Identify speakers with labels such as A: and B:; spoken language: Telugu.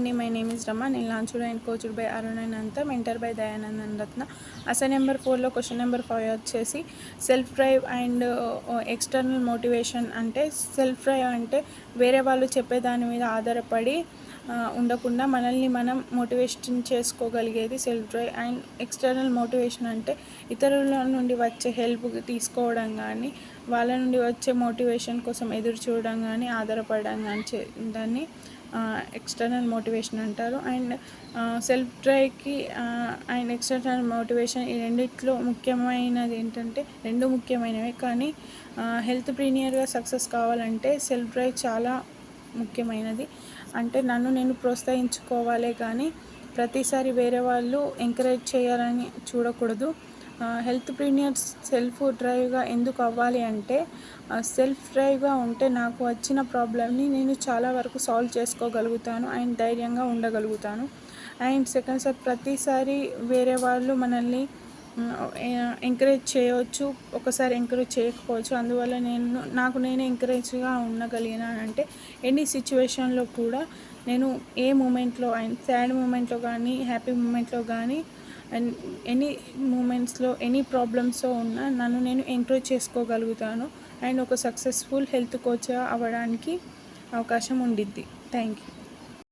A: అండి, మై నేమ్ ఇస్ రమ. నేను launched and coached by Arun అంత, mentor by Dayanandan Ratna. Assign number 4లో క్వశ్చన్ నెంబర్ 5 వచ్చేసి self drive and external motivation. అంటే సెల్ఫ్ డ్రైవ్ అంటే వేరే వాళ్ళు చెప్పే దాని మీద ఆధారపడి ఉండకుండా మనల్ని మనం మోటివేషన్ చేసుకోగలిగేది self drive. And external motivation అంటే ఇతరుల నుండి వచ్చే హెల్ప్ తీసుకోవడం కానీ, వాళ్ళ నుండి వచ్చే మోటివేషన్ కోసం ఎదురు చూడడం కానీ, ఆధారపడడం కానీ దాన్ని ఎక్స్టర్నల్ మోటివేషన్ అంటారు. అండ్ సెల్ఫ్ డ్రైవ్కి అండ్ ఎక్స్టర్నల్ మోటివేషన్ ఈ రెండిట్లో ముఖ్యమైనది ఏంటంటే, రెండు ముఖ్యమైనవి. కానీ హెల్త్ ప్రీనియర్గా సక్సెస్ కావాలంటే సెల్ఫ్ డ్రైవ్ చాలా ముఖ్యమైనది. అంటే నన్ను నేను ప్రోత్సహించుకోవాలే కానీ ప్రతిసారి వేరే వాళ్ళు ఎంకరేజ్ చేయాలని చూడకూడదు. హెల్త్ ప్రీనియర్స్ సెల్ఫ్ డ్రైవ్గా ఎందుకు అవ్వాలి అంటే, సెల్ఫ్ డ్రైవ్గా ఉంటే నాకు వచ్చిన ప్రాబ్లమ్ని నేను చాలా వరకు సాల్వ్ చేసుకోగలుగుతాను అండ్ ధైర్యంగా ఉండగలుగుతాను. అండ్ సెకండ్ సార్, ప్రతిసారి వేరే వాళ్ళు మనల్ని ఎంకరేజ్ చేయవచ్చు, ఒకసారి ఎంకరేజ్ చేయకపోవచ్చు. అందువల్ల నాకు నేనే ఎంకరేజ్గా ఉండగలిగినానంటే ఎనీ సిచ్యువేషన్లో కూడా నేను ఏ మూమెంట్లో అండ్ సాడ్ మూమెంట్లో కానీ, హ్యాపీ మూమెంట్లో కానీ, అండ్ ఎనీ మూమెంట్స్లో ఎనీ ప్రాబ్లమ్స్లో ఉన్నా నన్ను నేను ఎంకరేజ్ చేసుకోగలుగుతాను అండ్ ఒక సక్సెస్ఫుల్ హెల్త్ కోచ్గా అవ్వడానికి అవకాశం ఉండిద్ది. Thank you.